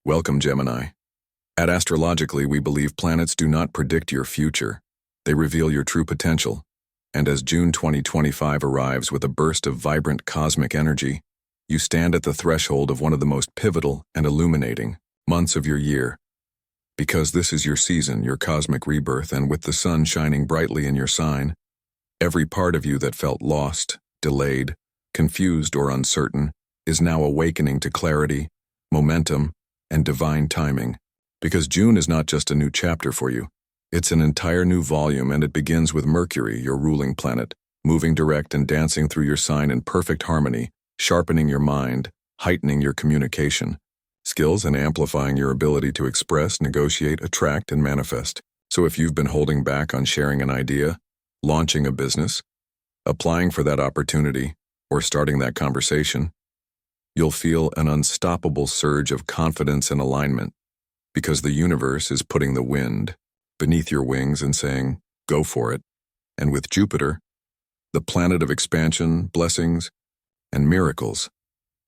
Welcome, Gemini. At Astrologically, we believe planets do not predict your future. They reveal your true potential. And as June 2025 arrives with a burst of vibrant cosmic energy, you stand at the threshold of one of the most pivotal and illuminating months of your year. Because this is your season, your cosmic rebirth, and with the sun shining brightly in your sign, every part of you that felt lost, delayed, confused, or uncertain is now awakening to clarity, momentum, and divine timing. Because June is not just a new chapter for you, it's an entire new volume, and it begins with Mercury, your ruling planet, moving direct and dancing through your sign in perfect harmony, sharpening your mind, heightening your communication skills, and amplifying your ability to express, negotiate, attract, and manifest. So if you've been holding back on sharing an idea, launching a business, applying for that opportunity, or starting that conversation, you'll feel an unstoppable surge of confidence and alignment, because the universe is putting the wind beneath your wings and saying, go for it. And with Jupiter, the planet of expansion, blessings, and miracles,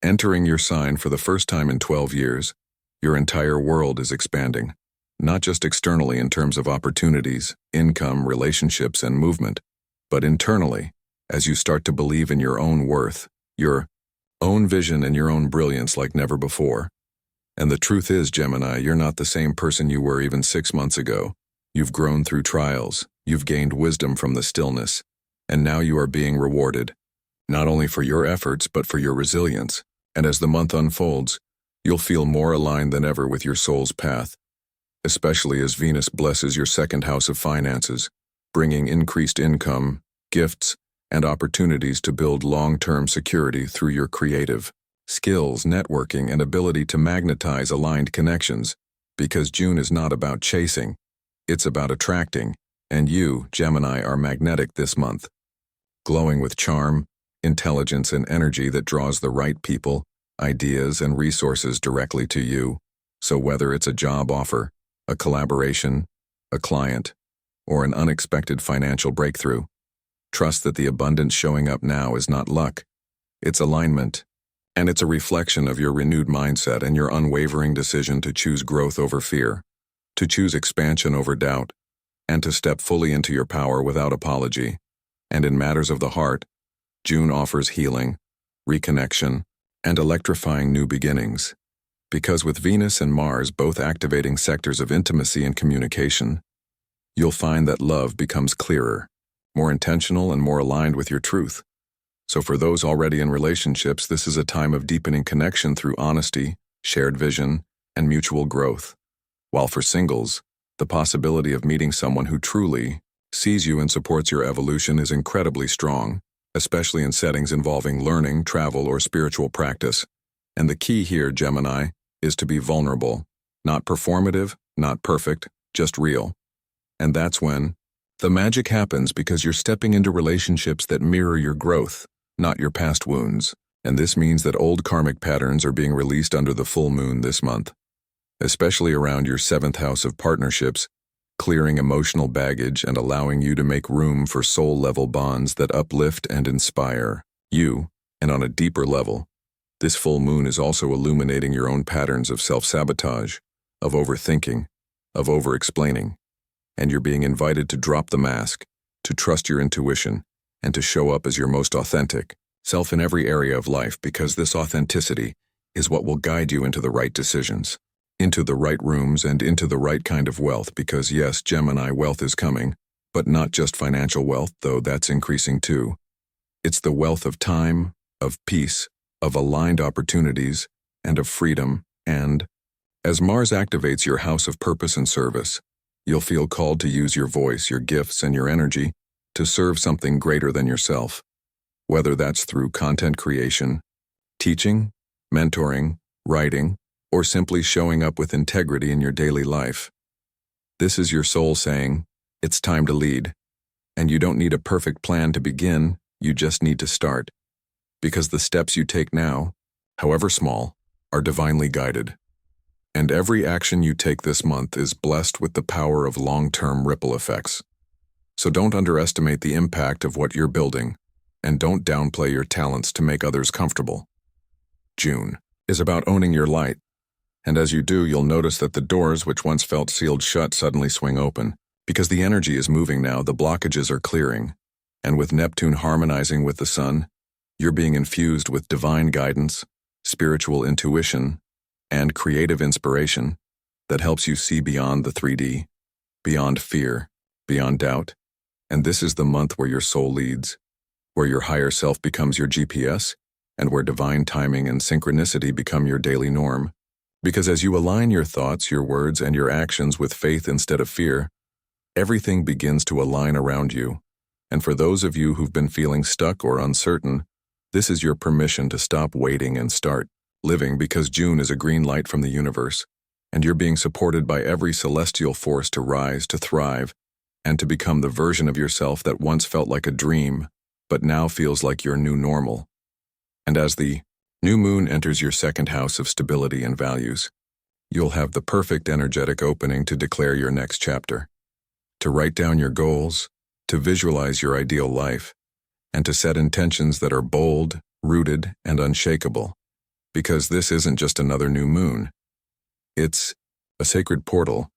entering your sign for the first time in 12 years, your entire world is expanding, not just externally in terms of opportunities, income, relationships, and movement, but internally, as you start to believe in your own worth, your own vision, and your own brilliance like never before. And the truth is, Gemini, you're not the same person you were even 6 months ago. You've grown through trials, you've gained wisdom from the stillness, and now you are being rewarded, not only for your efforts, but for your resilience. And as the month unfolds, you'll feel more aligned than ever with your soul's path, especially as Venus blesses your second house of finances, bringing increased income, gifts, and opportunities to build long-term security through your creative skills, networking, and ability to magnetize aligned connections. Because June is not about chasing, it's about attracting, and you, Gemini, are magnetic this month, glowing with charm, intelligence, and energy that draws the right people, ideas, and resources directly to you. So whether it's a job offer, a collaboration, a client, or an unexpected financial breakthrough, trust that the abundance showing up now is not luck, it's alignment, and it's a reflection of your renewed mindset and your unwavering decision to choose growth over fear, to choose expansion over doubt, and to step fully into your power without apology. And in matters of the heart, June offers healing, reconnection, and electrifying new beginnings. Because with Venus and Mars both activating sectors of intimacy and communication, you'll find that love becomes clearer, more intentional, and more aligned with your truth. So for those already in relationships, this is a time of deepening connection through honesty, shared vision, and mutual growth. While for singles, the possibility of meeting someone who truly sees you and supports your evolution is incredibly strong, especially in settings involving learning, travel, or spiritual practice. And the key here, Gemini, is to be vulnerable, not performative, not perfect, just real. And that's when the magic happens, because you're stepping into relationships that mirror your growth, not your past wounds. And this means that old karmic patterns are being released under the full moon this month, especially around your 7th house of partnerships, clearing emotional baggage and allowing you to make room for soul-level bonds that uplift and inspire you. And on a deeper level, this full moon is also illuminating your own patterns of self-sabotage, of overthinking, of over-explaining. And you're being invited to drop the mask, to trust your intuition, and to show up as your most authentic self in every area of life, because this authenticity is what will guide you into the right decisions, into the right rooms, and into the right kind of wealth. Because yes, Gemini, wealth is coming, but not just financial wealth, though that's increasing too. It's the wealth of time, of peace, of aligned opportunities, and of freedom. And as Mars activates your house of purpose and service, you'll feel called to use your voice, your gifts, and your energy to serve something greater than yourself, whether that's through content creation, teaching, mentoring, writing, or simply showing up with integrity in your daily life. This is your soul saying, it's time to lead. And you don't need a perfect plan to begin, you just need to start. Because the steps you take now, however small, are divinely guided. And every action you take this month is blessed with the power of long-term ripple effects. So don't underestimate the impact of what you're building, and don't downplay your talents to make others comfortable. June is about owning your light, And as you do, you'll notice that the doors which once felt sealed shut suddenly swing open. Because the energy is moving now, the blockages are clearing. And with Neptune harmonizing with the Sun, you're being infused with divine guidance, spiritual intuition, and creative inspiration that helps you see beyond the 3D, beyond fear, beyond doubt. And this is the month where your soul leads, where your higher self becomes your GPS, and where divine timing and synchronicity become your daily norm. Because as you align your thoughts, your words, and your actions with faith instead of fear, everything begins to align around you. And for those of you who've been feeling stuck or uncertain, this is your permission to stop waiting and start living, because June is a green light from the universe, and you're being supported by every celestial force to rise, to thrive, and to become the version of yourself that once felt like a dream, but now feels like your new normal. And as the new moon enters your second house of stability and values, you'll have the perfect energetic opening to declare your next chapter, to write down your goals, to visualize your ideal life, and to set intentions that are bold, rooted, and unshakable. Because this isn't just another new moon. It's a sacred portal,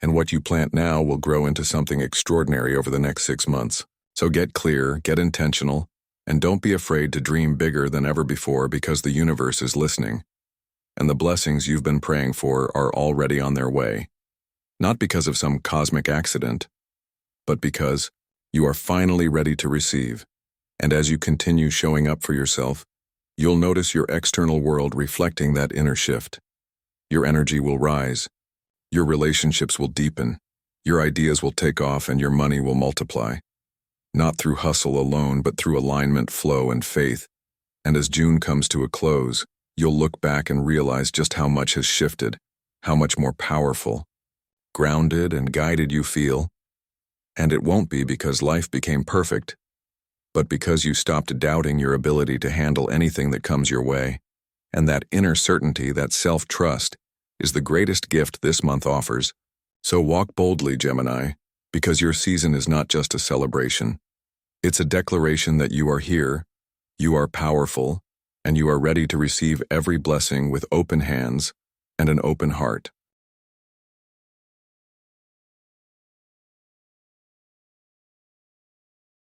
and what you plant now will grow into something extraordinary over the next 6 months. So get clear, get intentional, and don't be afraid to dream bigger than ever before, because the universe is listening. And the blessings you've been praying for are already on their way. Not because of some cosmic accident, but because you are finally ready to receive. And as you continue showing up for yourself, you'll notice your external world reflecting that inner shift. Your energy will rise, your relationships will deepen, your ideas will take off, and your money will multiply. Not through hustle alone, but through alignment, flow, and faith. And as June comes to a close, you'll look back and realize just how much has shifted, how much more powerful, grounded, and guided you feel. And it won't be because life became perfect, but because you stopped doubting your ability to handle anything that comes your way. And that inner certainty, that self-trust, is the greatest gift this month offers. So walk boldly, Gemini, because your season is not just a celebration. It's a declaration that you are here, you are powerful, and you are ready to receive every blessing with open hands and an open heart.